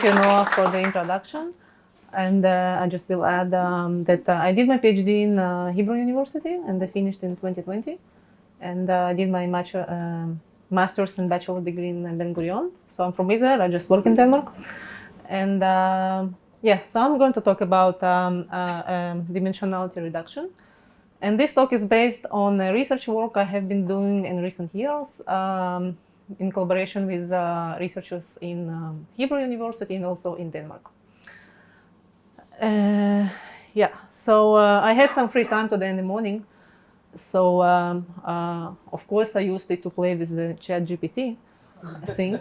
Thank you, Noah, for the introduction. And I just will add that I did my PhD in Hebrew University, and I finished in 2020. And I did my master's and bachelor degree in Ben Gurion. So I'm from Israel. I just work in Denmark. And yeah, so I'm going to talk about dimensionality reduction. And this talk is based on research work I have been doing in recent years in collaboration with researchers in Hebrew University and also in Denmark. Yeah, so I had some free time today in the morning. So, of course, I used it to play with the ChatGPT thing.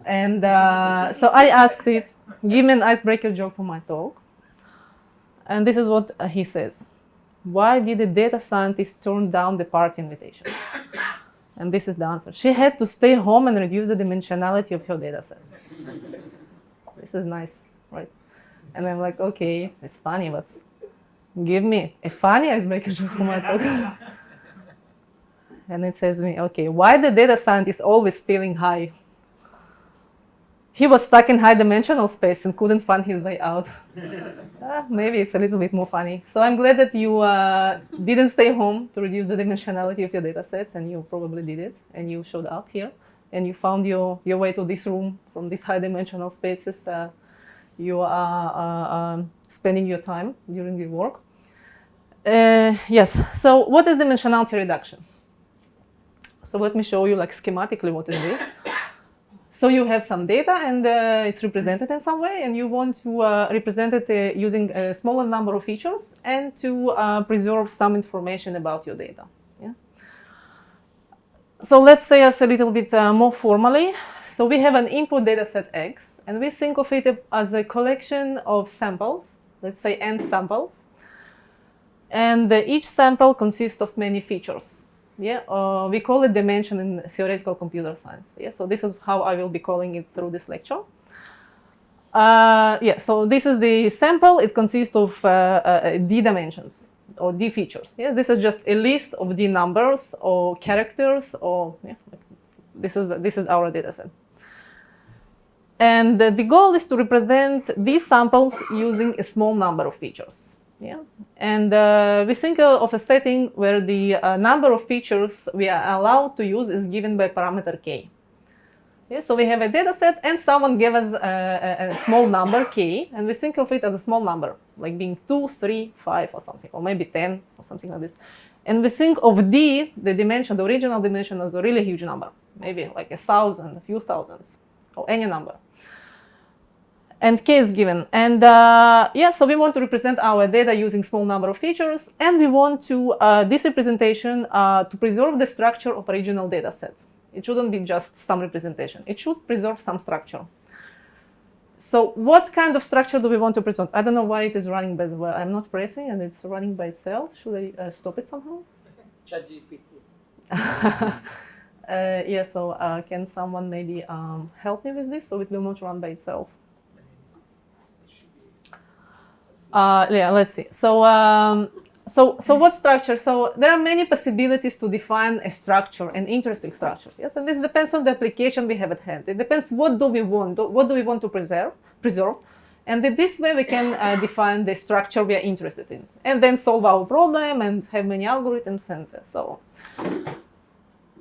And so I asked it, give me an icebreaker joke for my talk. And this is what he says. Why did the data scientist turn down the party invitation? And this is the answer. She had to stay home and reduce the dimensionality of her data set. This is nice, right? And I'm like, okay, it's funny, but give me a funny icebreaker joke for my talk. And it says to me, okay, why the data scientist always feeling high? He was stuck in high dimensional space and couldn't find his way out. Maybe it's a little bit more funny. So I'm glad that you didn't stay home to reduce the dimensionality of your data set, and you probably did it, and you showed up here, and you found your way to this room from these high dimensional spaces. You are spending your time during your work. Yes, so what is dimensionality reduction? So let me show you like schematically what is this. So you have some data and it's represented in some way, and you want to represent it using a smaller number of features and to preserve some information about your data. Yeah? So let's say us a little bit more formally. So we have an input data set X, and we think of it as a collection of samples, let's say n samples. And each sample consists of many features. Yeah, we call it dimension in theoretical computer science. Yeah, so this is how I will be calling it through this lecture. Yeah, so this is the sample. It consists of d dimensions or d features. Yeah, this is just a list of d numbers or characters, or yeah, this is our data set. And the goal is to represent these samples using a small number of features. Yeah, and we think of a setting where the number of features we are allowed to use is given by parameter k. Yeah, so we have a data set, and someone gave us a small number k, and we think of it as a small number, like being 2, 3, 5, or something, or maybe 10, or something like this. And we think of d, the dimension, the original dimension, as a really huge number, maybe like 1,000, a few thousands, or any number. And k is given. And yeah, so we want to represent our data using small number of features, and we want to this representation to preserve the structure of original data set. It shouldn't be just some representation. It should preserve some structure. So what kind of structure do we want to present? I don't know why it is running by the way. I'm not pressing, and it's running by itself. Should I stop it somehow? ChatGPT. Yeah, so can someone maybe help me with this so it will not run by itself? Yeah, let's see. So, so what structure? So there are many possibilities to define a structure, an interesting structure. Yes, and this depends on the application we have at hand. It depends what do we want, what do we want to preserve, and in this way we can define the structure we are interested in, and then solve our problem and have many algorithms and so on.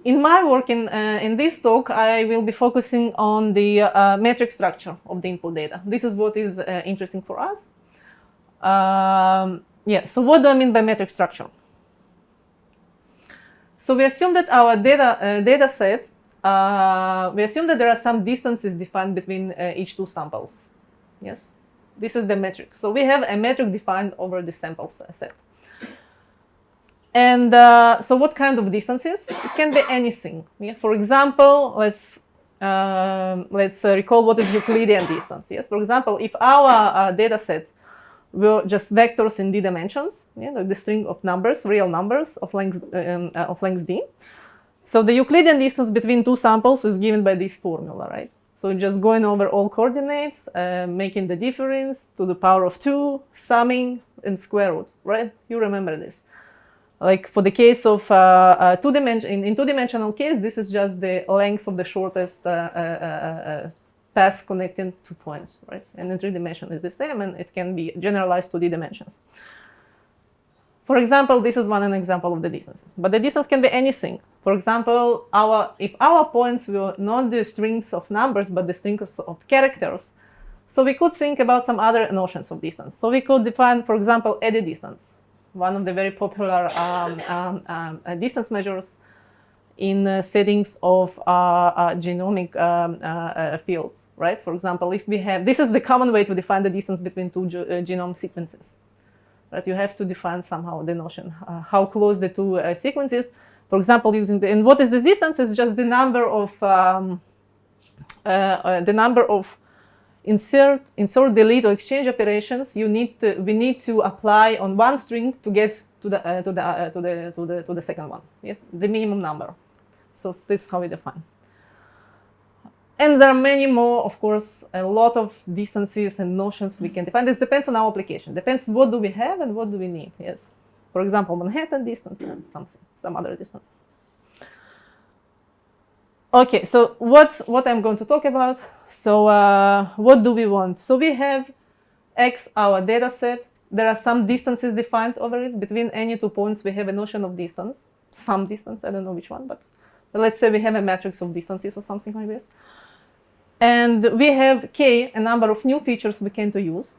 In my work in this talk, I will be focusing on the metric structure of the input data. This is what is interesting for us. Yeah, so what do I mean by metric structure? So we assume that our data set, we assume that there are some distances defined between each two samples. Yes, this is the metric. So we have a metric defined over the sample set. And so what kind of distances? It can be anything. Yeah? For example, let's recall what is Euclidean distance. Yes, for example, if our data set were just vectors in d dimensions, yeah, like the string of numbers, real numbers of length d. So the Euclidean distance between two samples is given by this formula, right? So just going over all coordinates, making the difference to the power of 2, summing, and square root, right? You remember this. Like for the case of in two-dimensional case, this is just the length of the shortest path connecting 2 points, right? And in 3 dimensions is the same, and it can be generalized to the dimensions. For example, this is an example of the distances, but the distance can be anything. For example, if our points were not the strings of numbers, but the strings of characters, so we could think about some other notions of distance. So we could define, for example, eddy distance, one of the very popular distance measures in settings of genomic fields, right? For example, if we have, this is the common way to define the distance between 2 genome sequences. Right, you have to define somehow the notion how close the 2 sequences. For example, using and what is the distance? Is just the number of insert, delete, or exchange operations we need to apply on one string to get to the second one. Yes, the minimum number. So this is how we define. And there are many more, of course, a lot of distances and notions we can define. This depends on our application. Depends what do we have and what do we need. Yes, for example, Manhattan distance and some other distance. Okay, so what I'm going to talk about. So what do we want? So we have X, our data set. There are some distances defined over it. Between any 2 points, we have a notion of distance, some distance. I don't know which one, but let's say we have a matrix of distances or something like this. And we have K, a number of new features we can use.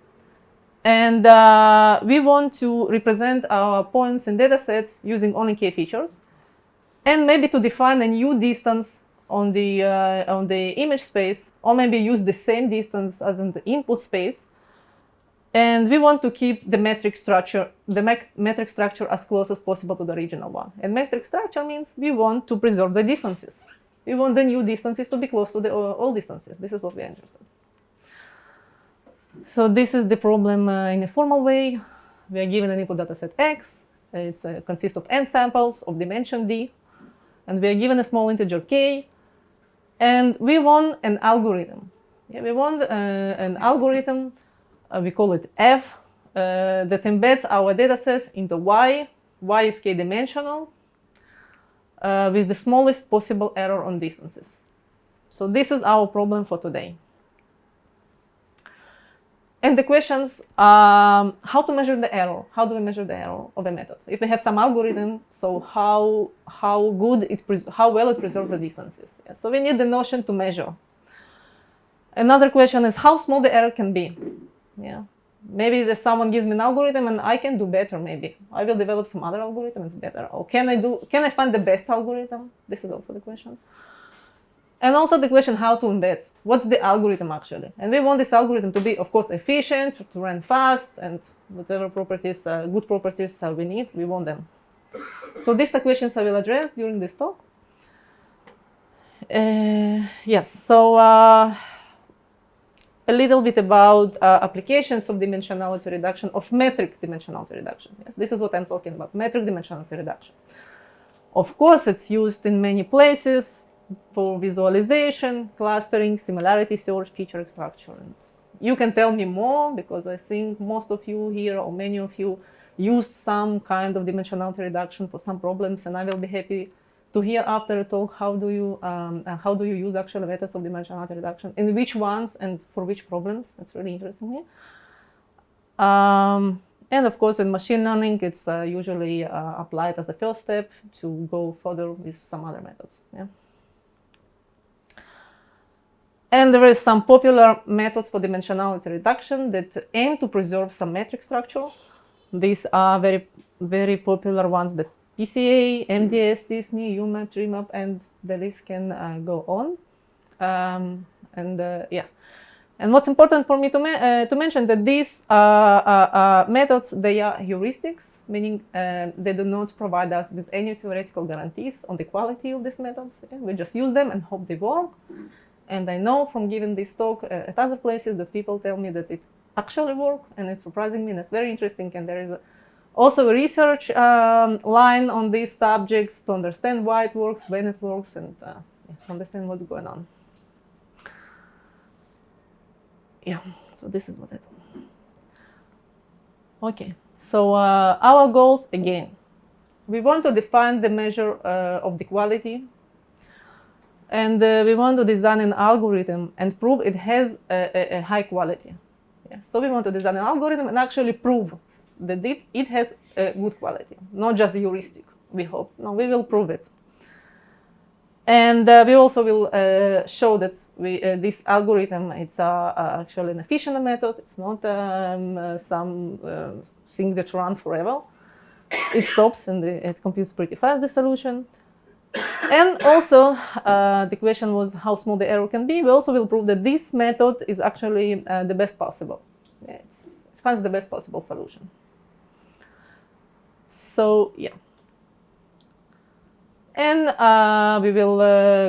And we want to represent our points in data set using only K features. And maybe to define a new distance on the image space, or maybe use the same distance as in the input space. And we want to keep the metric structure as close as possible to the original one. And metric structure means we want to preserve the distances. We want the new distances to be close to the old distances. This is what we are interested in. So this is the problem in a formal way. We are given an input dataset X. It consists of n samples of dimension d. And we are given a small integer k. And we want an algorithm. Yeah, we want an algorithm, we call it F, that embeds our dataset into Y. Y is k-dimensional. With the smallest possible error on distances. So this is our problem for today. And the questions, how to measure the error? How do we measure the error of a method? If we have some algorithm, so how well it preserves the distances. Yeah, so we need the notion to measure. Another question is how small the error can be. Yeah. Maybe if someone gives me an algorithm and I can do better, maybe. I will develop some other algorithm that's better. Or can I find the best algorithm? This is also the question. And also the question how to embed. What's the algorithm actually? And we want this algorithm to be, of course, efficient, to run fast, and whatever properties, good properties we need, we want them. So these are questions I will address during this talk. Yes, so a little bit about applications of dimensionality reduction, of metric dimensionality reduction. Yes, this is what I'm talking about, metric dimensionality reduction. Of course, it's used in many places for visualization, clustering, similarity search, feature extraction. And you can tell me more because I think most of you here or many of you used some kind of dimensionality reduction for some problems, and I will be happy to hear after the talk how do you use actual methods of dimensionality reduction, in which ones and for which problems. It's really interesting here. And of course, in machine learning, it's usually applied as a first step to go further with some other methods. Yeah. And there is some popular methods for dimensionality reduction that aim to preserve some metric structure. These are very, very popular ones: the PCA, MDS, Disney, UMAT, DreamUp, and the list can go on. Yeah. And what's important for me to mention that these methods, they are heuristics, meaning they do not provide us with any theoretical guarantees on the quality of these methods. Okay? We just use them and hope they work. And I know from giving this talk at other places that people tell me that it actually works, and it's surprising me, and it's very interesting. And there is also a research line on these subjects to understand why it works, when it works, and to understand what's going on. Yeah, so this is what I do. Okay, so our goals, again, we want to define the measure of the quality. and we want to design an algorithm and prove it has a high quality. Yeah. So we want to design an algorithm and actually prove that it has a good quality, not just a heuristic, we hope. No, we will prove it. And we also will show that this algorithm, it's actually an efficient method. It's not some thing that runs forever. It stops and it computes pretty fast, the solution. And also, the question was how small the error can be. We also will prove that this method is actually the best possible. Yeah, it finds the best possible solution. So, yeah. And we will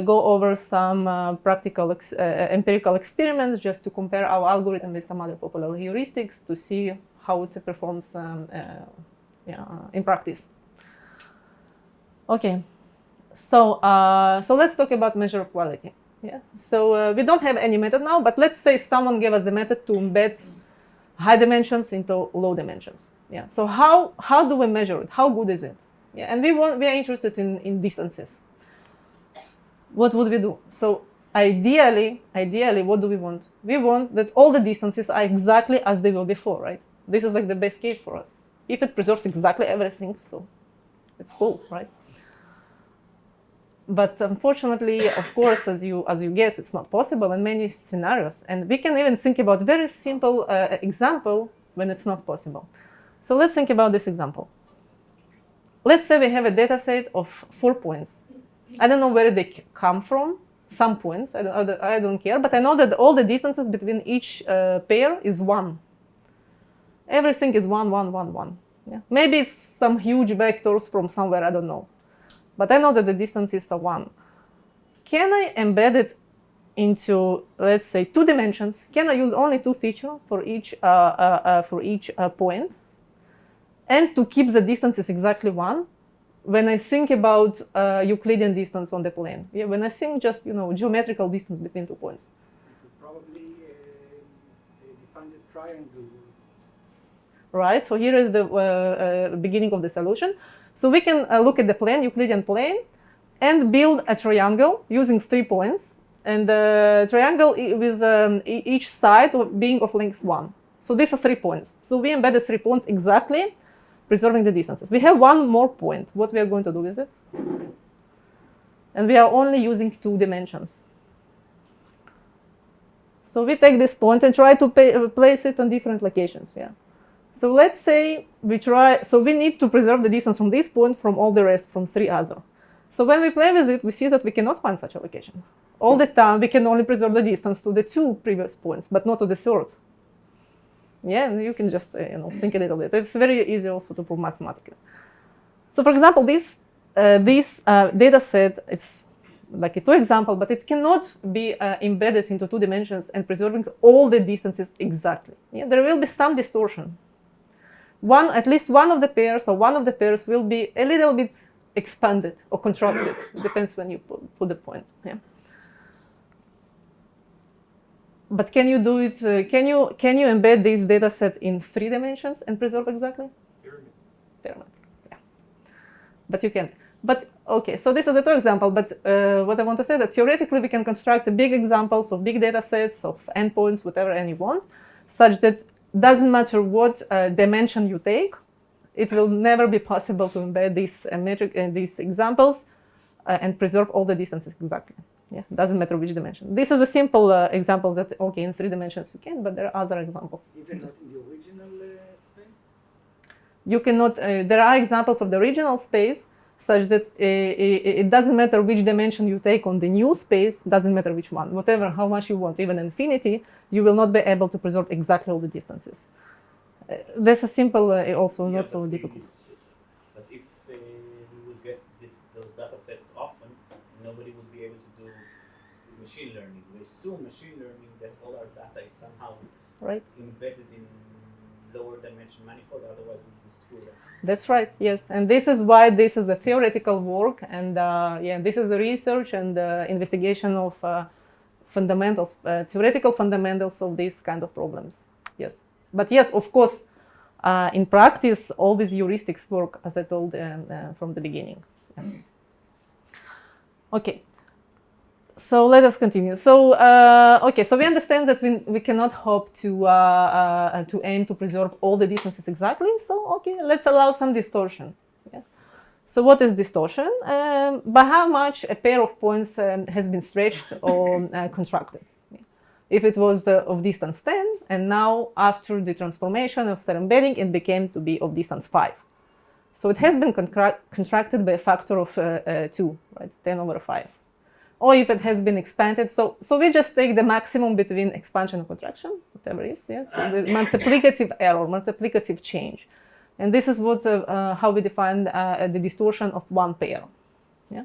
go over some practical empirical experiments just to compare our algorithm with some other popular heuristics to see how it performs in practice. Okay, so let's talk about measure of quality. Yeah. So we don't have any method now, but let's say someone gave us the method to embed high dimensions into low dimensions. Yeah. So how do we measure it? How good is it? Yeah, and we are interested in distances. What would we do? So ideally, what do we want? We want that all the distances are exactly as they were before, right? This is like the best case for us. If it preserves exactly everything, so it's cool, right? But unfortunately, of course, as you guess, it's not possible in many scenarios. And we can even think about very simple example when it's not possible. So let's think about this example. Let's say we have a data set of 4 points. I don't know where they come from, some points, I don't care, but I know that all the distances between each pair is 1. Everything is 1, 1, 1, 1. Yeah? Maybe it's some huge vectors from somewhere, I don't know. But I know that the distances are 1. Can I embed it into, let's say, 2 dimensions? Can I use only 2 features for each point? And to keep the distances exactly 1 when I think about Euclidean distance on the plane. Yeah, when I think just geometrical distance between 2 points. You could probably define the triangle. Right, so here is the beginning of the solution. So we can look at the plane, Euclidean plane, and build a triangle using 3 points. And the triangle with each side being of length 1. So these are 3 points. So we embedded 3 points exactly, preserving the distances. We have 1 more point. What we are going to do with it? And we are only using 2 dimensions. So we take this point and try to place it on different locations. Yeah. So let's say we try. So we need to preserve the distance from this point from all the rest, from 3 other. So when we play with it, we see that we cannot find such a location. All the time, we can only preserve the distance to the 2 previous points, but not to the 3rd. Yeah, and you can just think a little bit. It's very easy also to prove mathematically. So, for example, this data set, it's like a 2 example, but it cannot be embedded into 2 dimensions and preserving all the distances exactly. Yeah, there will be some distortion. At least one of the pairs or one of the pairs will be a little bit expanded or contracted. It depends when you put the point. Yeah. But can you do it? Can you embed this data set in 3 dimensions and preserve exactly? Pyramid. Yeah. But you can. But okay, so this is a 2 example. But what I want to say that theoretically we can construct big examples of big data sets of endpoints, whatever any you want, such that doesn't matter what dimension you take, it will never be possible to embed these examples and preserve all the distances exactly. Yeah, doesn't matter which dimension. This is a simple example that, okay, in 3 dimensions you can, but there are other examples. Even not in the original space? You cannot, there are examples of the original space such that it doesn't matter which dimension you take on the new space, doesn't matter which one. Whatever, how much you want, even infinity, you will not be able to preserve exactly all the distances. That's a simple, also not so difficult. But if we will get those data sets often, nobody would be able to do machine learning. We assume machine learning that all our data is somehow embedded in lower dimension manifold, otherwise we would be screwed up. That's right, yes. And this is why this is a theoretical work, and this is the research and investigation of fundamentals, theoretical fundamentals of these kind of problems. Yes. But yes, of course, in practice, all these heuristics work, as I told from the beginning. Yeah. Okay. So let us continue. So okay, so we understand that we cannot hope to aim to preserve all the distances exactly. So okay, let's allow some distortion. Yeah. So what is distortion? By how much a pair of points has been stretched or contracted. Yeah. If it was of distance 10, and now after the transformation of the embedding, it became to be of distance 5. So it has been contracted by a factor of 2, right? 10 over 5. Or if it has been expanded, so we just take the maximum between expansion and contraction, whatever it is, yes, so the multiplicative error, multiplicative change, and this is what how we define the distortion of one pair. Yeah,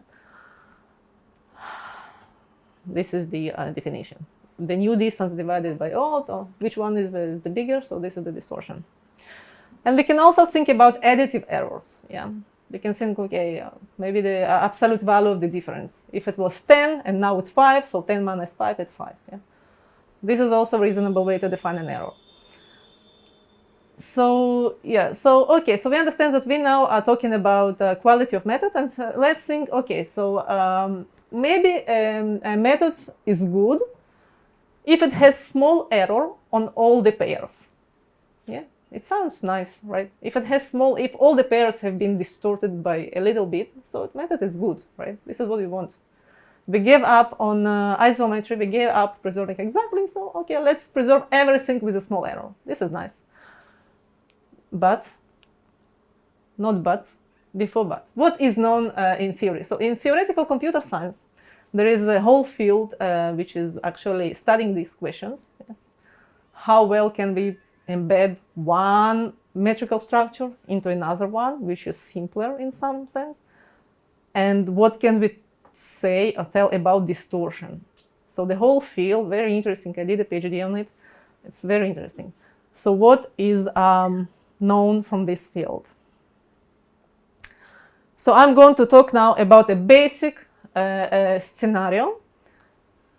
this is the definition. The new distance divided by old, or which one is the bigger? So this is the distortion, and we can also think about additive errors. Yeah. We can think, okay, maybe the absolute value of the difference. If it was 10 and now it's 5, so 10 minus 5 at 5. Yeah? This is also a reasonable way to define an error. So yeah, so okay, so we understand that we now are talking about quality of method, and let's think, okay, so maybe a method is good if it has small error on all the pairs. Yeah. It sounds nice, right? If it has if all the pairs have been distorted by a little bit, so the method is good, right? This is what we want. We gave up on isometry, we gave up preserving exactly, so okay, let's preserve everything with a small error. This is nice. But, not but, before but. What is known in theory? So in theoretical computer science, there is a whole field which is actually studying these questions. Yes. How well can we embed one metrical structure into another one, which is simpler in some sense? And what can we say or tell about distortion? So the whole field, very interesting. I did a PhD on it. It's very interesting. So what is known from this field? So I'm going to talk now about a basic scenario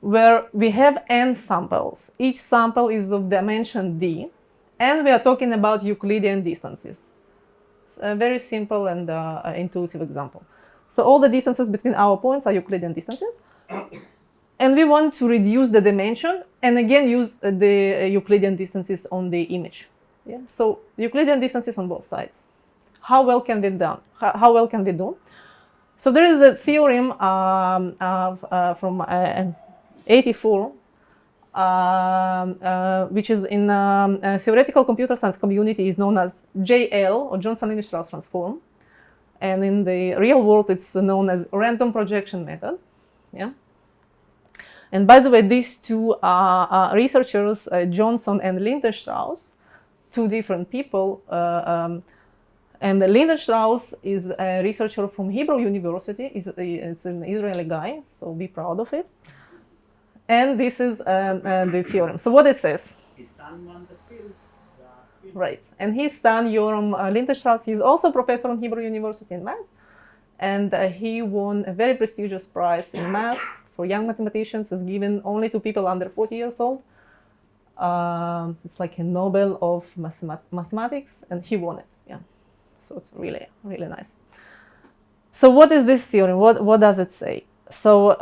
where we have n samples. Each sample is of dimension d. And we are talking about Euclidean distances. It's a very simple and intuitive example. So all the distances between our points are Euclidean distances. And we want to reduce the dimension and again use the Euclidean distances on the image. Yeah? So Euclidean distances on both sides. How well can be done? How well can we do? So there is a theorem from 84 which is in theoretical computer science community is known as JL, or Johnson-Linisch-Strauss transform, and in the real world it's known as random projection method. Yeah. And by the way, these two researchers, Johnson and Linisch-Strauss, two different people, and Linisch-Strauss is a researcher from Hebrew University. It's an Israeli guy, so be proud of it. And this is the theorem. So what it says? His son won the field. Right. And his son, Yoram Linisch-Strauss, he's also a professor on Hebrew University in math. And he won a very prestigious prize in math for young mathematicians. It's given only to people under 40 years old. It's like a Nobel of mathematics, and he won it. Yeah. So it's really, really nice. So what is this theorem? What does it say? So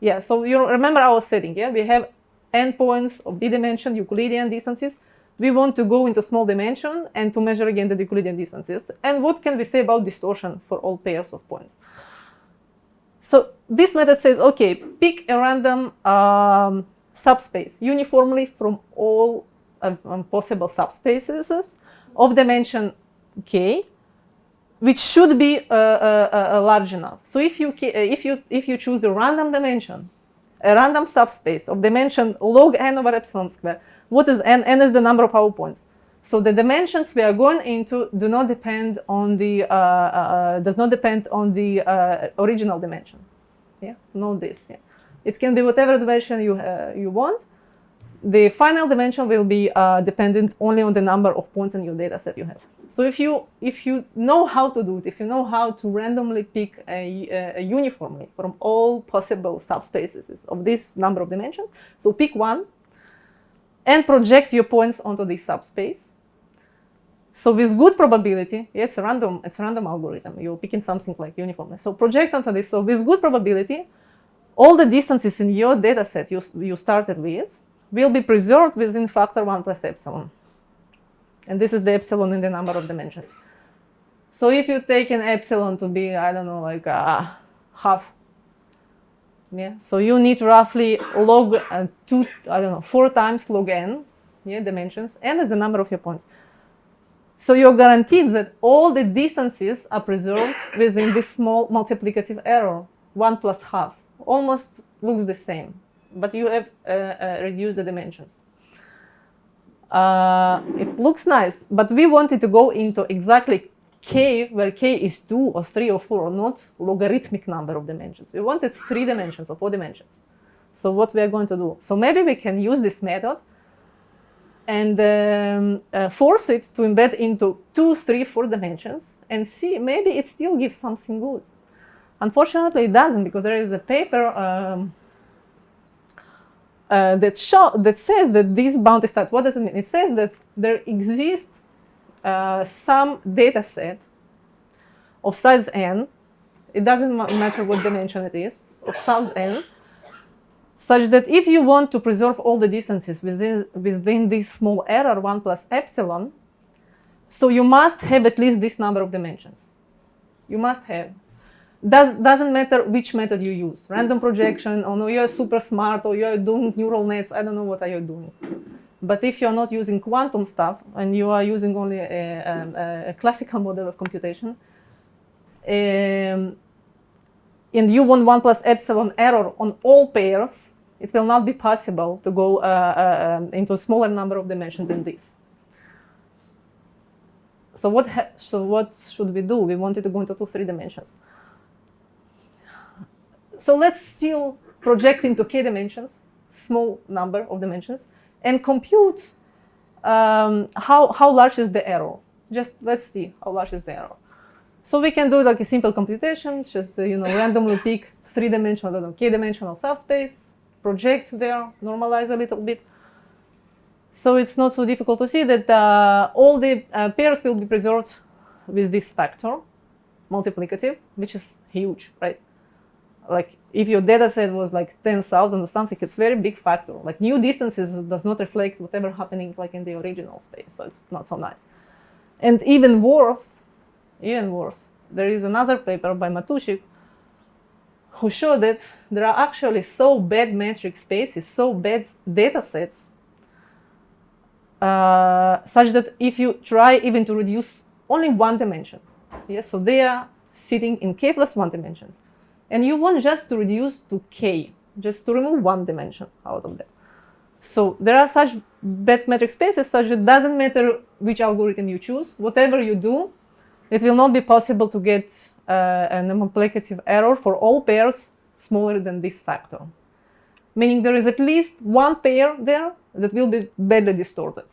yeah, so you remember our setting, yeah? We have n points of d-dimension Euclidean distances. We want to go into small dimension and to measure again the Euclidean distances. And what can we say about distortion for all pairs of points? So this method says, okay, pick a random subspace uniformly from all possible subspaces of dimension k, which should be large enough. So if you choose a random dimension, a random subspace of dimension log n over epsilon square, what is n? N is the number of our points. So the dimensions we are going into do not depend on the original dimension. Yeah, know this. Yeah, it can be whatever dimension you want. The final dimension will be dependent only on the number of points in your data set you have. So if you know how to do it, if you know how to randomly pick a uniformly from all possible subspaces of this number of dimensions, so pick one and project your points onto this subspace. So with good probability, yeah, it's a random algorithm. You're picking something like uniformly. So project onto this. So with good probability, all the distances in your data set you started with will be preserved within factor 1 plus epsilon. And this is the epsilon in the number of dimensions. So if you take an epsilon to be, I don't know, like half, yeah, so you need roughly log 4 times log n, yeah, dimensions, n is the number of your points. So you're guaranteed that all the distances are preserved within this small multiplicative error, 1 plus half. Almost looks the same, but you have reduced the dimensions. It looks nice, but we wanted to go into exactly k, where k is 2 or 3 or 4, not logarithmic number of dimensions. We wanted 3 dimensions or 4 dimensions. So what we are going to do? So maybe we can use this method and force it to embed into 2, 3, 4 dimensions and see, maybe it still gives something good. Unfortunately, it doesn't, because there is a paper that says that this boundary state, what does it mean? It says that there exists some data set of size n, it doesn't matter what dimension it is, of size n, such that if you want to preserve all the distances within this small error, 1 plus epsilon, so you must have at least this number of dimensions. You must have. Doesn't matter which method you use, random projection, or no, you're super smart, or you're doing neural nets, I don't know what are you doing. But if you're not using quantum stuff, and you are using only a classical model of computation, and you want 1 plus epsilon error on all pairs, it will not be possible to go into a smaller number of dimensions than this. So what should we do? We wanted to go into 2, 3 dimensions. So let's still project into k dimensions, small number of dimensions, and compute how large is the error. Just let's see how large is the error. So we can do like a simple computation, just randomly pick 3-dimensional, k-dimensional subspace, project there, normalize a little bit. So it's not so difficult to see that all the pairs will be preserved with this factor, multiplicative, which is huge, right? Like if your data set was like 10,000 or something, it's very big factor. Like new distances does not reflect whatever happening like in the original space, so it's not so nice. And even worse, there is another paper by Matushik who showed that there are actually so bad metric spaces, so bad data sets, such that if you try even to reduce only 1 dimension, yes, so they are sitting in k plus 1 dimensions, and you want just to reduce to k, just to remove 1 dimension out of them. So there are such bad metric spaces such that it doesn't matter which algorithm you choose, whatever you do, it will not be possible to get a multiplicative error for all pairs smaller than this factor. Meaning there is at least 1 pair there that will be badly distorted,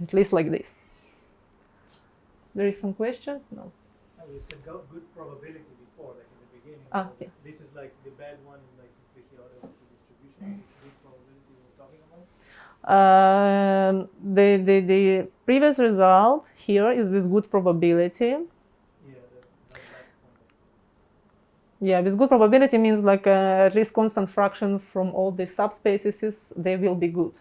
at least like this. There is some question? No. You said good probability before, like in the beginning. Okay. This is like the bad one is like completely out of the distribution. This good probability we're talking about? The previous result here is with good probability. Yeah, with good probability means like at least constant fraction from all the subspaces, they will be good.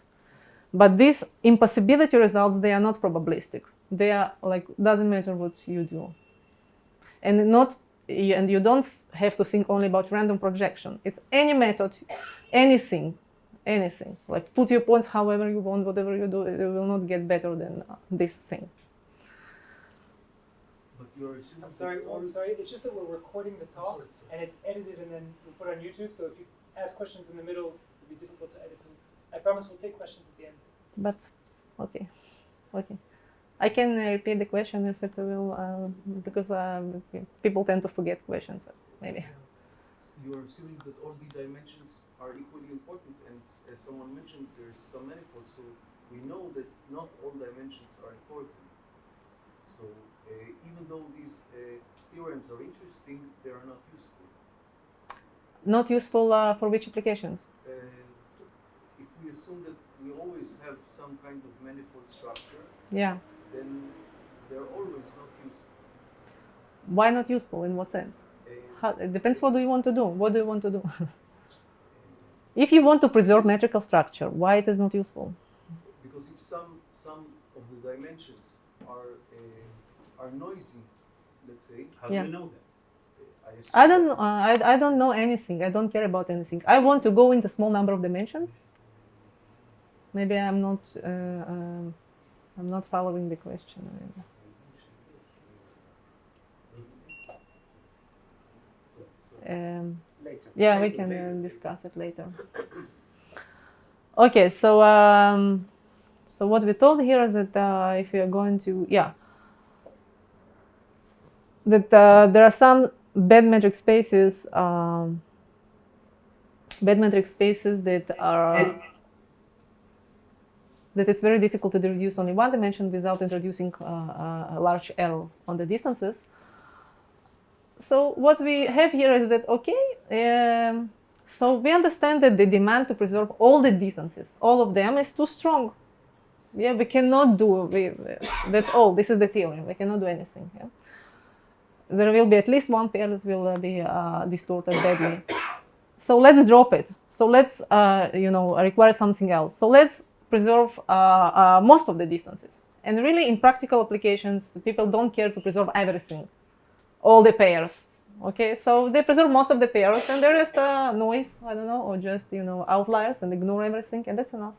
But these impossibility results, they are not probabilistic. They are like, doesn't matter what you do. And you don't have to think only about random projection. It's any method, anything. Like put your points however you want, whatever you do, it will not get better than this thing. But you're assuming I'm sorry. It's just that we're recording the talk and it's edited and then we put on YouTube. So if you ask questions in the middle, it'll be difficult to edit. I promise we'll take questions at the end. But okay. I can repeat the question if it will, because people tend to forget questions, maybe. So you're assuming that all the dimensions are equally important, and as someone mentioned, there's some manifolds, so we know that not all dimensions are important. So even though these theorems are interesting, they are not useful. Not useful for which applications? If we assume that we always have some kind of manifold structure, yeah, then they're always not useful. Why not useful? In what sense? It depends what do you want to do. What do you want to do? If you want to preserve metrical structure, why it is not useful? Because if some of the dimensions are noisy, let's say, How do Yeah. you know that? I don't know. I don't know anything. I don't care about anything. I want to go into small number of dimensions. Maybe I'm not following the question. Later. Yeah, we can discuss it later. Okay, so so what we told here is that if we are going to, that there are some bad metric spaces that are that it's very difficult to reduce only one dimension without introducing a large error on the distances. So what we have here is that, so we understand that the demand to preserve all the distances, all of them, is too strong. Yeah, we cannot do, that's all, this is the theorem, we cannot do anything. Yeah? There will be at least one pair that will be distorted badly. So let's drop it. So let's, require something else. So let's preserve most of the distances. And really, in practical applications, people don't care to preserve everything, all the pairs. Okay, so they preserve most of the pairs, and there is noise, I don't know, or just outliers, and ignore everything, and that's enough.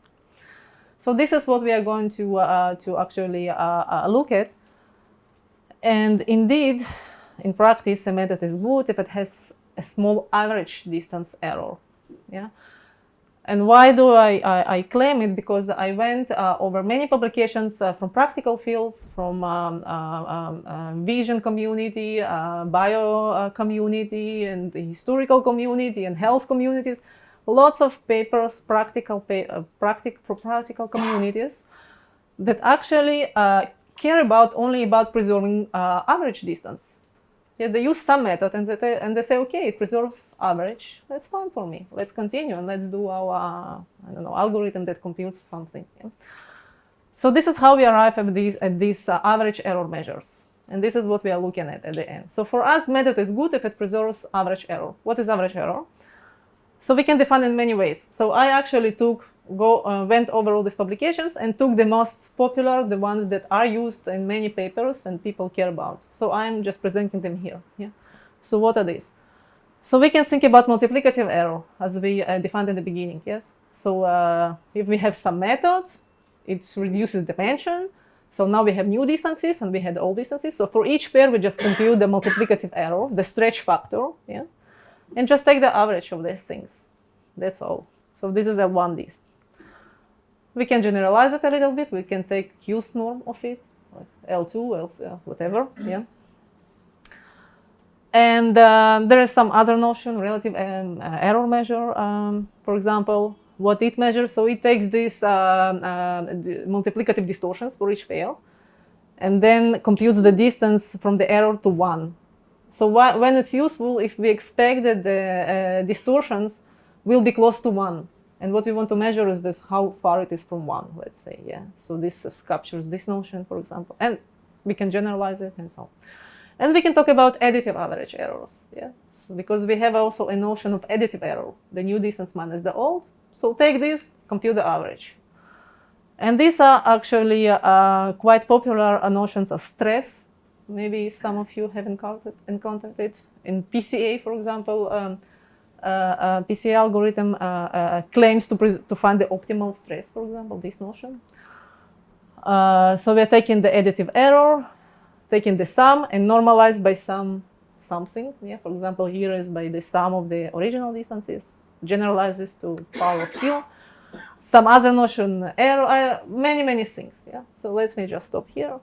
So this is what we are going to actually look at. And indeed, in practice, a method is good if it has a small average distance error. Yeah. And why do I claim it? Because I went over many publications from practical fields, from vision community, bio community, and the historical community, and health communities. Lots of papers, practical communities that actually care only about preserving average distance. Yeah, they use some method and they say, okay, it preserves average. That's fine for me. Let's continue and let's do our algorithm that computes something. Yeah? So this is how we arrive at these average error measures. And this is what we are looking at the end. So for us, method is good if it preserves average error. What is average error? So we can define it in many ways. So I actually went over all these publications and took the most popular, the ones that are used in many papers and people care about. So I'm just presenting them here. Yeah. So what are these? So we can think about multiplicative error as we defined in the beginning. Yes. So if we have some methods, it reduces dimension. So now we have new distances and we had all distances. So for each pair, we just compute the multiplicative error, the stretch factor. Yeah. And just take the average of these things. That's all. So this is a 1D. We can generalize it a little bit. We can take Q's norm of it, like L2, L, whatever. Yeah. And there is some other notion, relative error measure, for example, what it measures. So it takes these multiplicative distortions for each pair and then computes the distance from the error to 1. So when it's useful, if we expect that the distortions will be close to 1. And what we want to measure is this, how far it is from 1, let's say. Yeah. So this captures this notion, for example. And we can generalize it and so on. And we can talk about additive average errors. Yeah. So because we have also a notion of additive error, the new distance minus the old. So take this, compute the average. And these are actually quite popular notions of stress. Maybe some of you have encountered it. In PCA, for example, PCA algorithm claims to find the optimal stress, for example, this notion. So we're taking the additive error, taking the sum, and normalized by something. Yeah, for example, here is by the sum of the original distances, generalizes to power of Q. Some other notion, error, many things. Yeah. So let me just stop here.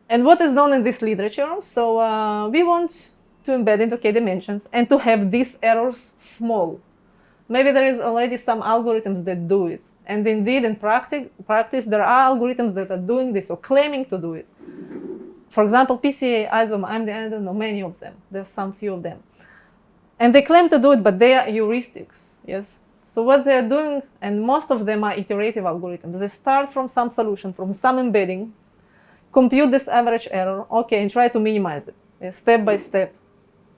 And what is known in this literature? So we want to embed into K dimensions and to have these errors small. Maybe there is already some algorithms that do it. And indeed, in practice, there are algorithms that are doing this or claiming to do it. For example, PCA, ISOM, I don't know many of them. There's some few of them. And they claim to do it, but they are heuristics. Yes. So what they are doing, and most of them are iterative algorithms. They start from some solution, from some embedding, compute this average error, okay, and try to minimize it, step by step.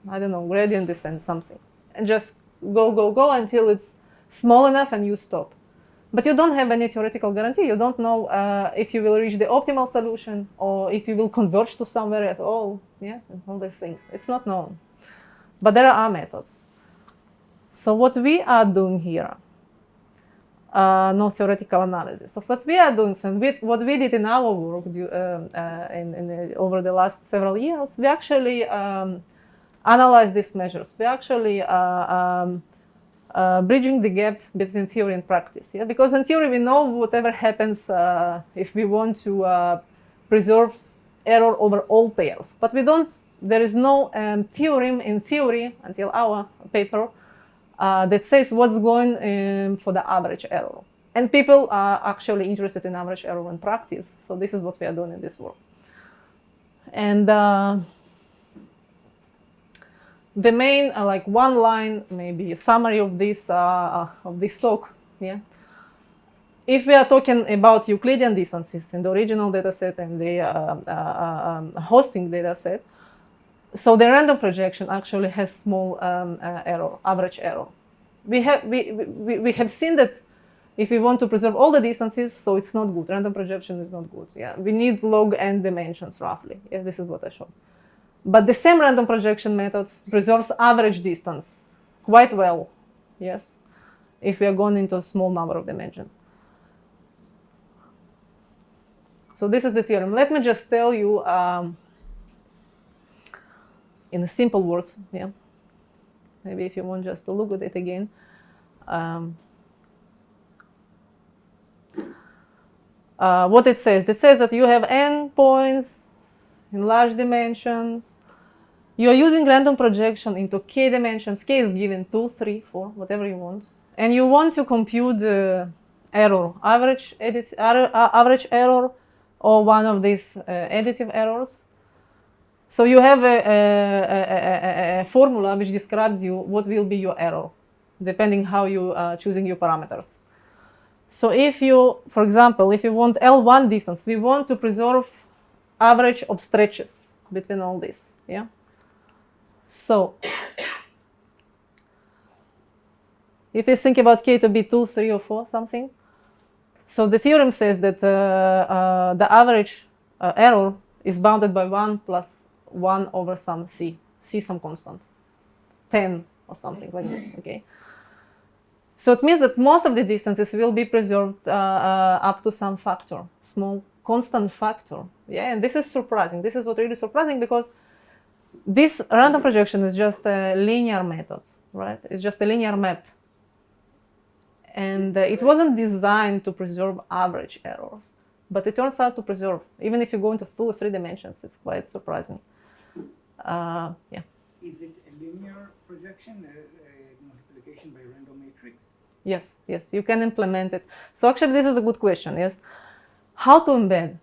I don't know, gradient descent, something. And just go until it's small enough and you stop. But you don't have any theoretical guarantee. You don't know if you will reach the optimal solution or if you will converge to somewhere at all. Yeah, and all these things. It's not known. But there are methods. So what we are doing here, no theoretical analysis of what we are doing, so what we did in our work over the last several years, we actually analyze these measures. We actually bridging the gap between theory and practice. Yeah? Because in theory, we know whatever happens if we want to preserve error over all pairs. But we don't, there is no theorem in theory until our paper that says what's going for the average error. And people are actually interested in average error in practice. So this is what we are doing in this work. And the main, like one line, maybe a summary of this talk. Yeah. If we are talking about Euclidean distances in the original dataset and the hosting dataset, so the random projection actually has small error, average error. We have seen that if we want to preserve all the distances, so it's not good. Random projection is not good. Yeah, we need log n dimensions roughly. Yes, this is what I showed. But the same random projection method preserves average distance quite well. Yes, if we are going into a small number of dimensions. So this is the theorem. Let me just tell you in simple words. Yeah, maybe if you want just to look at it again. What it says that you have n points in large dimensions. You are using random projection into k dimensions. K is given 2, 3, 4, whatever you want. And you want to compute the error, average error, or one of these additive errors. So you have a formula which describes you what will be your error, depending how you are choosing your parameters. So if you, for example, if you want L1 distance, we want to preserve average of stretches between all these. Yeah. So if you think about k to be 2, 3, or 4, something, so the theorem says that the average error is bounded by 1 plus 1 over some c some constant, 10 or something like this. Okay. So it means that most of the distances will be preserved up to some factor, small constant factor. Yeah, and this is surprising. This is what really surprising, because this random projection is just a linear method, right? It's just a linear map. And it wasn't designed to preserve average errors, but it turns out to preserve. Even if you go into 2 or 3 dimensions, it's quite surprising. Yeah. Is it a linear projection, a multiplication by random matrix? Yes, yes, you can implement it. So actually, this is a good question. Yes, how to embed?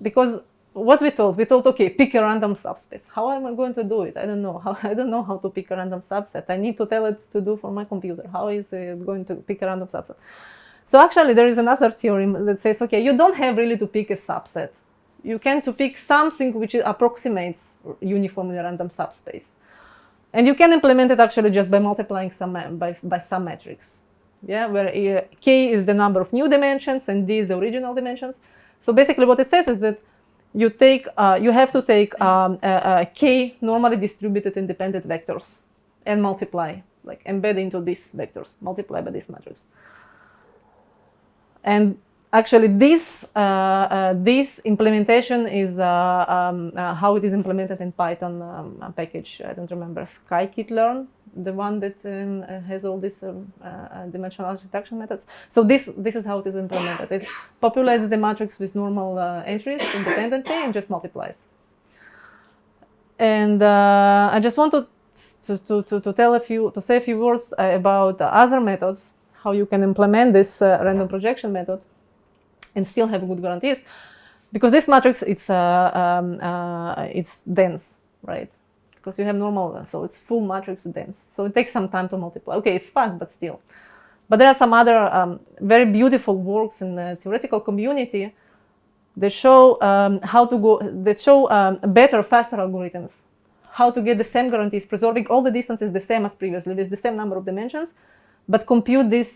Because what we thought, okay, pick a random subspace. How am I going to do it? I don't know. I don't know how to pick a random subset. I need to tell it to do for my computer. How is it going to pick a random subset? So actually, there is another theorem that says, okay, you don't have really to pick a subset. You can to pick something which approximates uniformly random subspace. And you can implement it actually just by multiplying by some matrix. Yeah, where k is the number of new dimensions and d is the original dimensions. So basically what it says is that you have to take k normally distributed independent vectors and multiply, like embed into these vectors, multiply by this matrix. And actually this implementation is how it is implemented in Python package. I don't remember, scikit-learn, the one that has all these dimensional reduction methods. So this is how it is implemented. It populates the matrix with normal entries independently and just multiplies. And I just want to say a few words about other methods, how you can implement this random projection method and still have good guarantees, because this matrix it's dense, right? Because you have normal, so it's full matrix dense. So it takes some time to multiply. Okay, it's fast, but still. But there are some other very beautiful works in the theoretical community that show better, faster algorithms, how to get the same guarantees, preserving all the distances the same as previously with the same number of dimensions, but compute these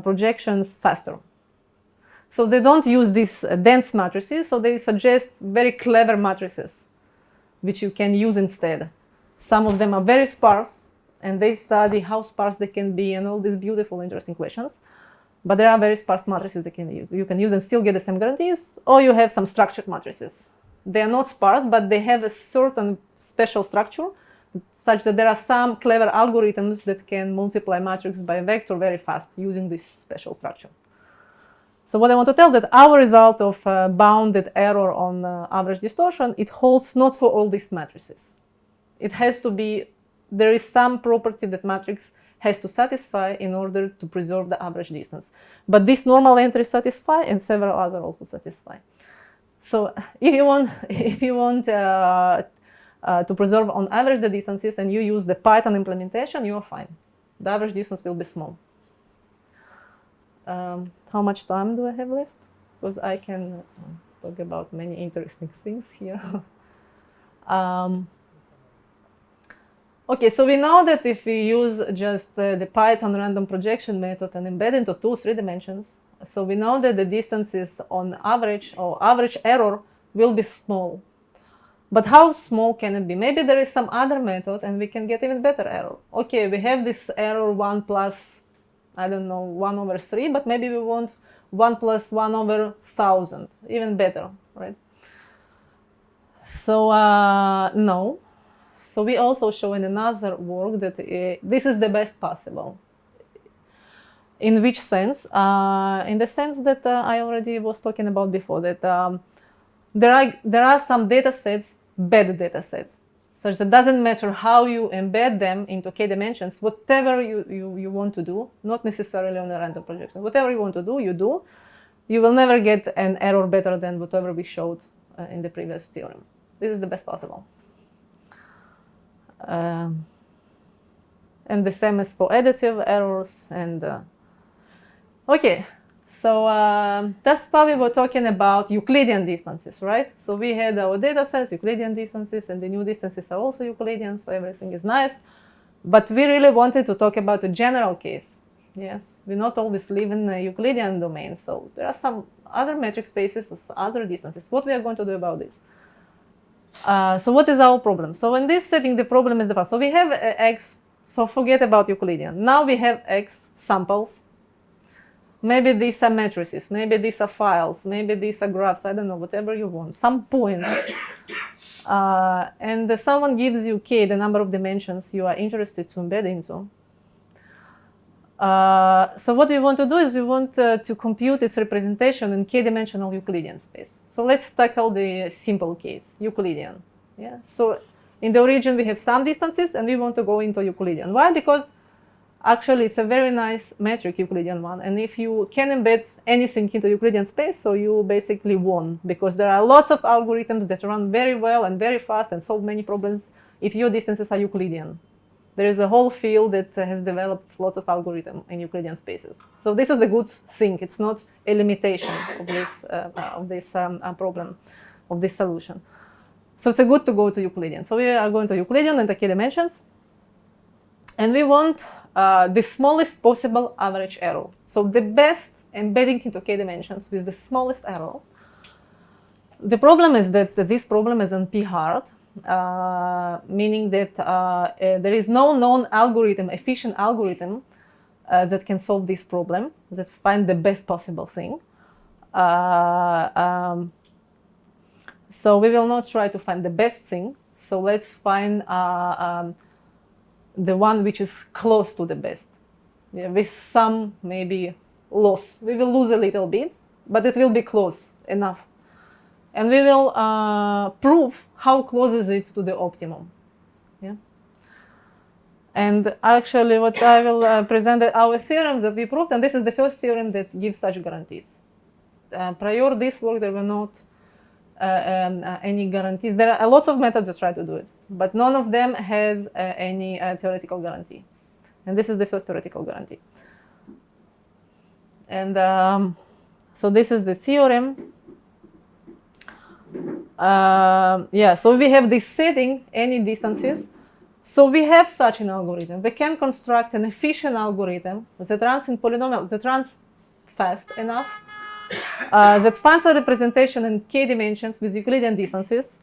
projections faster. So they don't use these dense matrices, so they suggest very clever matrices, which you can use instead. Some of them are very sparse, and they study how sparse they can be and all these beautiful, interesting questions. But there are very sparse matrices that you can use and still get the same guarantees, or you have some structured matrices. They are not sparse, but they have a certain special structure, such that there are some clever algorithms that can multiply matrix by a vector very fast using this special structure. So what I want to tell that our result of bounded error on average distortion, it holds not for all these matrices. It has to be, there is some property that matrix has to satisfy in order to preserve the average distance. But these normal entries satisfy and several other also satisfy. So if you want to preserve on average the distances and you use the Python implementation, you are fine. The average distance will be small. How much time do I have left? Because I can talk about many interesting things here. Okay, so we know that if we use just the Python random projection method and embed into 2-3 dimensions, so we know that the distances on average or average error will be small. But how small can it be? Maybe there is some other method and we can get even better error. Okay, we have this error 1 plus, I don't know, 1 over 3, but maybe we want 1 plus 1 over 1,000, even better, right? So no. So we also show in another work that this is the best possible. In which sense? In the sense that I already was talking about before, that there are some data sets, bad data sets, such that it doesn't matter how you embed them into k dimensions, whatever you want to do, not necessarily on a random projection, whatever you want to do, you will never get an error better than whatever we showed in the previous theorem. This is the best possible. And the same as for additive errors. And okay, so that's why we were talking about Euclidean distances, right? So we had our data sets, Euclidean distances, and the new distances are also Euclidean, so everything is nice. But we really wanted to talk about a general case. Yes, we not always live in a Euclidean domain, so there are some other metric spaces, other distances. What we are going to do about this? So what is our problem? So in this setting, the problem is the past. So we have X, so forget about Euclidean. Now we have X samples. Maybe these are matrices, maybe these are files, maybe these are graphs, I don't know, whatever you want, some points. And someone gives you K, the number of dimensions you are interested to embed into. So what we want to do is we want to compute its representation in k-dimensional Euclidean space. So let's tackle the simple case, Euclidean. Yeah. So in the origin we have some distances and we want to go into Euclidean. Why? Because actually it's a very nice metric, Euclidean one. And if you can embed anything into Euclidean space, so you basically won, because there are lots of algorithms that run very well and very fast and solve many problems if your distances are Euclidean. There is a whole field that has developed lots of algorithms in Euclidean spaces. So this is a good thing. It's not a limitation of this problem, of this solution. So it's good to go to Euclidean. So we are going to Euclidean in the k dimensions. And we want the smallest possible average error. So the best embedding into k dimensions with the smallest error. The problem is that this problem is NP-hard. Meaning that there is no known algorithm, efficient algorithm that can solve this problem, that find the best possible thing. So we will not try to find the best thing. So let's find the one which is close to the best, with some maybe loss. We will lose a little bit, but it will be close enough. And we will prove how close is it to the optimum. Yeah. And actually what I will present our theorems that we proved, and this is the first theorem that gives such guarantees. Prior this work there were not any guarantees. There are lots of methods that try to do it, but none of them has any theoretical guarantee. And this is the first theoretical guarantee. And so this is the theorem. So we have this setting, any distances. So we have such an algorithm. We can construct an efficient algorithm that runs in polynomial, that runs fast enough, that finds a representation in k dimensions with Euclidean distances,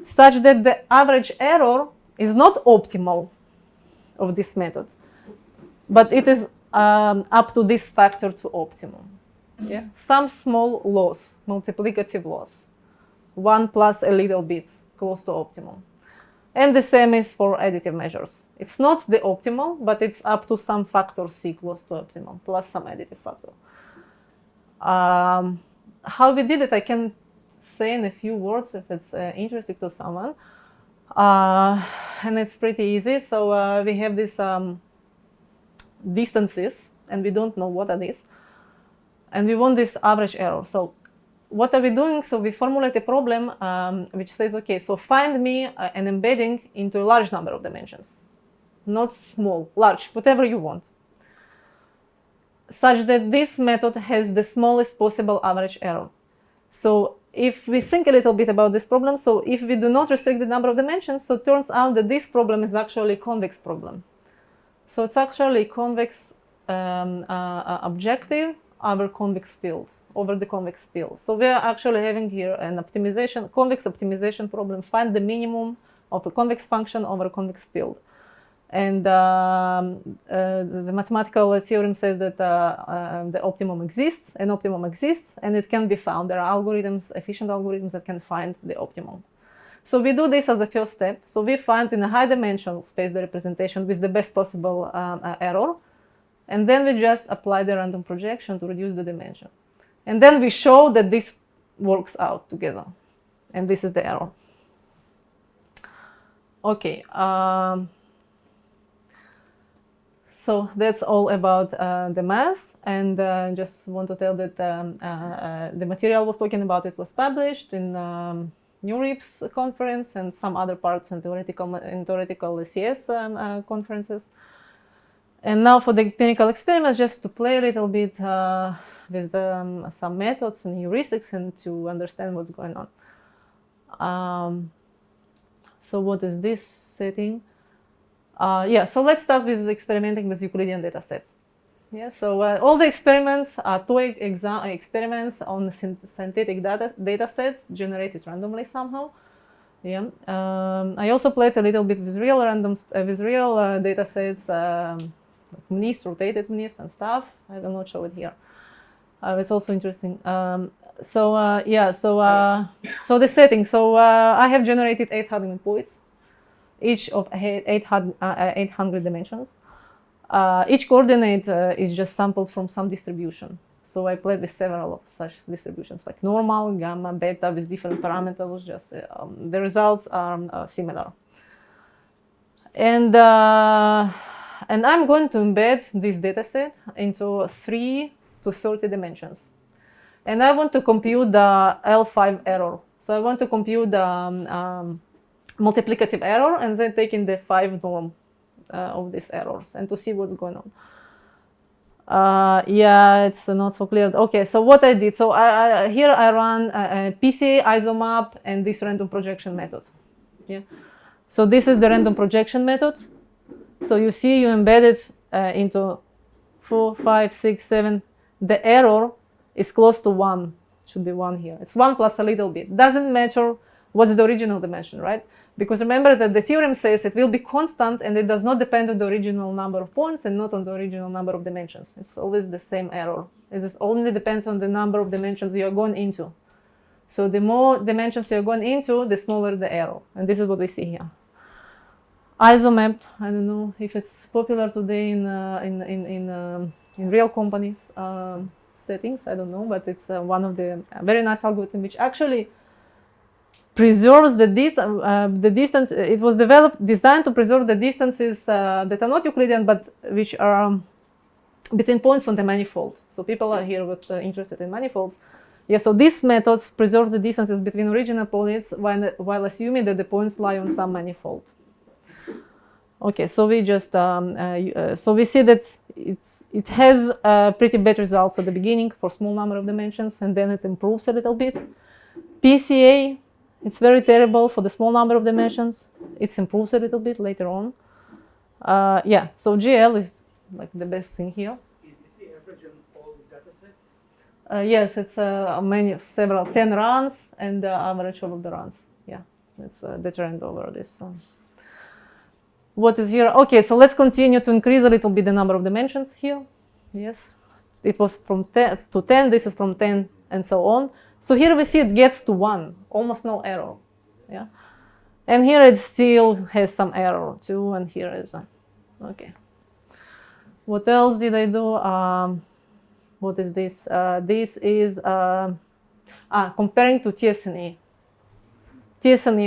such that the average error is not optimal of this method, but it is up to this factor to optimum. Yeah? Some small loss, multiplicative loss, 1 plus a little bit close to optimum. And the same is for additive measures. It's not the optimal, but it's up to some factor c close to optimum, plus some additive factor. How we did it, I can say in a few words if it's interesting to someone. And it's pretty easy. So we have these distances, and we don't know what are these. And we want this average error. So what are we doing? So we formulate a problem which says, okay, so find me an embedding into a large number of dimensions. Not small, large, whatever you want. Such that this method has the smallest possible average error. So if we think a little bit about this problem, so if we do not restrict the number of dimensions, so it turns out that this problem is actually a convex problem. So it's actually a convex objective over convex field, over the convex field. So we are actually having here an optimization, convex optimization problem, find the minimum of a convex function over a convex field. And the mathematical theorem says that the optimum exists, an optimum exists, and it can be found. There are algorithms, efficient algorithms that can find the optimum. So we do this as a first step. So we find in a high dimensional space the representation with the best possible error. And then we just apply the random projection to reduce the dimension. And then we show that this works out together. And this is the error. Okay. So that's all about the math, and just want to tell that the material I was talking about, it was published in NeurIPS conference and some other parts in theoretical CS conferences. And now for the clinical experiments, just to play a little bit with some methods and heuristics and to understand what's going on. So what is this setting? So let's start with experimenting with Euclidean data sets. Yeah, so all the experiments are two experiments on synthetic data sets generated randomly somehow. Yeah. I also played a little bit with real data sets, like MNIST, rotated MNIST and stuff. I will not show it here. It's also interesting. So the setting. So I have generated 800 points, each of 800 dimensions. Each coordinate is just sampled from some distribution. So I played with several of such distributions, like normal, gamma, beta, with different parameters. Just the results are similar. And I'm going to embed this dataset into 3 to 30 dimensions. And I want to compute the L5 error. So I want to compute the multiplicative error and then take in the 5 norm of these errors and to see what's going on. It's not so clear. Okay, so what I did, so here I run a PCA, isomap, and this random projection method. Yeah. So this is the random projection method. So you see you embed it into 4, 5, 6, 7. The error is close to 1. Should be 1 here. It's 1 plus a little bit. Doesn't matter what's the original dimension, right? Because remember that the theorem says it will be constant and it does not depend on the original number of points and not on the original number of dimensions. It's always the same error. It only depends on the number of dimensions you are going into. So the more dimensions you are going into, the smaller the error. And this is what we see here. Isomap, I don't know if it's popular today in real companies settings, I don't know, but it's one of the very nice algorithm which actually preserves the distance. It was designed to preserve the distances that are not Euclidean, but which are between points on the manifold. So people are here interested in manifolds. Yeah, so these methods preserve the distances between original points while assuming that the points lie on some manifold. Okay, so we just so we see that it has pretty bad results at the beginning for small number of dimensions, and then it improves a little bit. PCA It's very terrible for the small number of dimensions. It improves a little bit later on. Yeah, so GL is like the best thing here. Is the average on all data sets? Yes, it's several 10 runs and the average over the runs. Yeah, it's the trend over this. What is here? Okay, so let's continue to increase a little bit the number of dimensions here. Yes, it was from 10 to 10. This is from 10 and so on. So here we see it gets to 1, almost no error. Yeah, and here it still has some error too, and here is okay. What else did I do? What is this? This is comparing to TSNE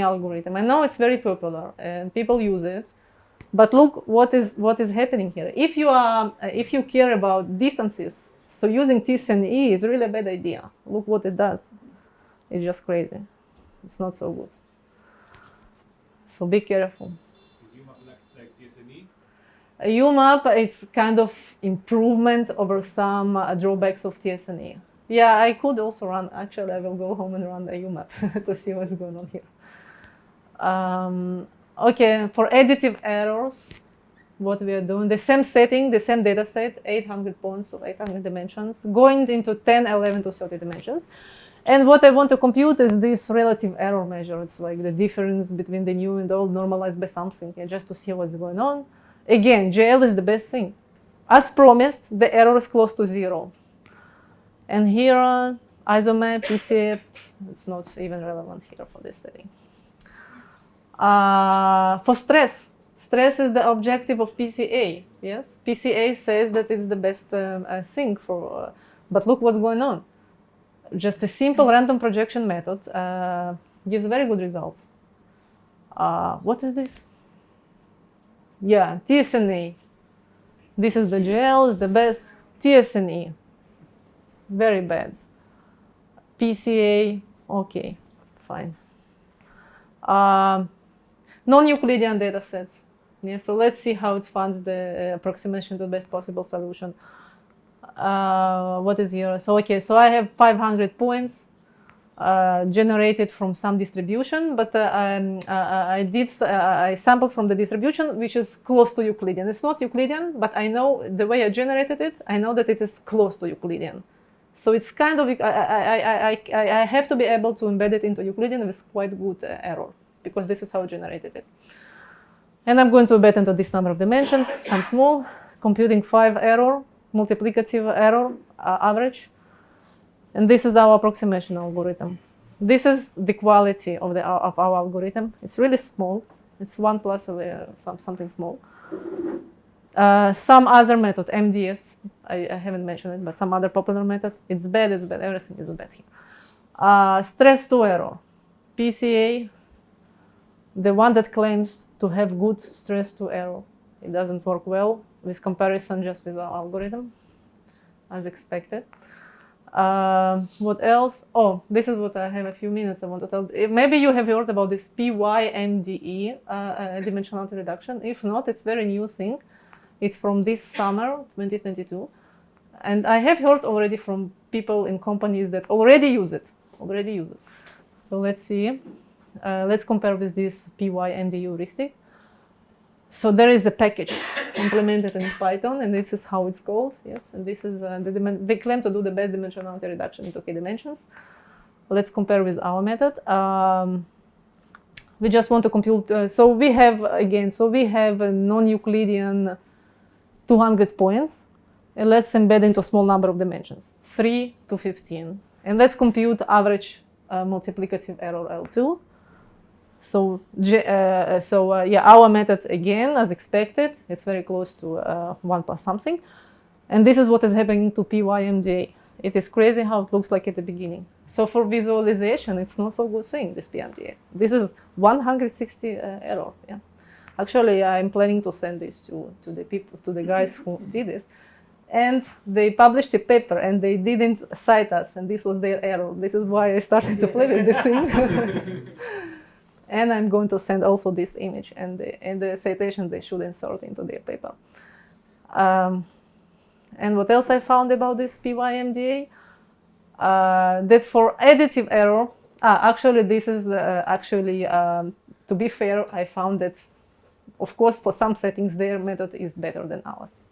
algorithm. I know it's very popular and people use it, but look what is happening here. If you care about distances, so using TSNE is really a bad idea. Look what it does. It's just crazy. It's not so good. So be careful. Is UMAP like TSNE? UMAP, it's kind of improvement over some drawbacks of TSNE. Yeah, I could also run. Actually, I will go home and run the UMAP to see what's going on here. Okay, for additive errors, what we are doing, the same setting, the same data set, 800 points of 800 dimensions, going into 10, 11 to 30 dimensions. And what I want to compute is this relative error measure. It's like the difference between the new and old normalized by something, just to see what's going on. Again, GL is the best thing. As promised, the error is close to 0. And here, isomap, PCA, it's not even relevant here for this setting. For stress is the objective of PCA. Yes, PCA says that it's the best thing for, but look what's going on. Just a simple random projection method gives very good results. What is this? Yeah, TSNE. This is the GL, is the best. TSNE, very bad. PCA, okay, fine. Non-Euclidean data sets. Yeah, so let's see how it finds the approximation to the best possible solution. What is here? So okay, so I have 500 points generated from some distribution, but I sampled from the distribution which is close to Euclidean. It's not Euclidean, but I know the way I generated it. I know that it is close to Euclidean. So it's kind of I have to be able to embed it into Euclidean with quite good error, because this is how I generated it. And I'm going to embed into this number of dimensions, some small, computing 5 error, multiplicative error, average. And this is our approximation algorithm. This is the quality of our algorithm. It's really small. It's 1 plus something small. Some other method, MDS, I haven't mentioned it, but some other popular method. It's bad, everything is bad here. Stress to error, PCA, the one that claims to have good stress to error. It doesn't work well with comparison just with our algorithm, as expected. What else? Oh, this is what I have a few minutes I want to tell. Maybe you have heard about this PYMDE, dimensionality reduction. If not, it's a very new thing. It's from this summer, 2022. And I have heard already from people in companies that already use it. So let's see. Let's compare with this PYMDE heuristic. So there is a package implemented in Python, and this is how it's called. Yes, and this is they claim to do the best dimensionality reduction into k dimensions. Let's compare with our method. We just want to compute. So we have a non-Euclidean 200 points, and let's embed into a small number of dimensions, 3 to 15, and let's compute average multiplicative error L2. So, our method, again, as expected, it's very close to 1 plus something. And this is what is happening to PYMDA. It is crazy how it looks like at the beginning. So for visualization, it's not so good thing, this PMDA. This is 160 error. Yeah. Actually, I'm planning to send this to the people, to the guys who did this. And they published a paper, and they didn't cite us, and this was their error. This is why I started to play with the thing. And I'm going to send also this image and the citation they should insert into their paper. And what else I found about this PYMDA? That for additive error, Actually, this is to be fair, I found that, of course, for some settings, their method is better than ours.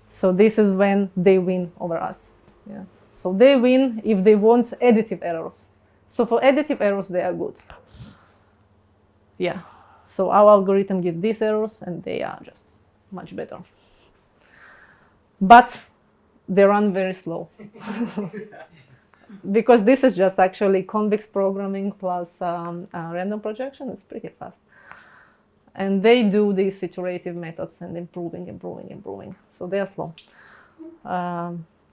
So this is when they win over us. Yes. So they win if they want additive errors. So for additive errors, they are good. Yeah. So our algorithm gives these errors, and they are just much better. But they run very slow. Because this is just actually convex programming plus random projection. It's pretty fast. And they do these iterative methods and improving. So they are slow.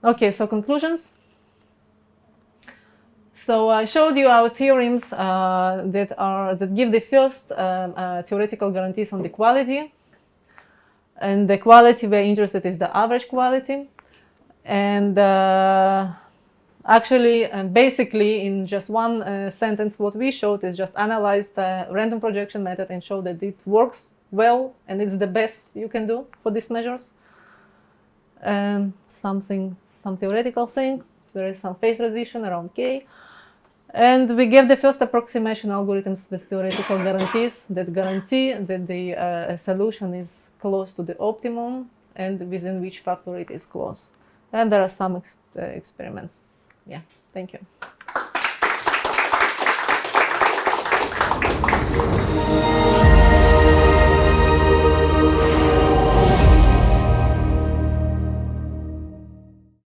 Okay, so conclusions. So I showed you our theorems that give the first theoretical guarantees on the quality. And the quality we're interested is the average quality. And actually, basically, in just one sentence, what we showed is just analyze the random projection method and show that it works well and it's the best you can do for these measures. Some theoretical thing. There is some phase transition around K. And we gave the first approximation algorithms with theoretical guarantees that guarantee that the solution is close to the optimum and within which factor it is close. And there are some experiments. Yeah, thank you.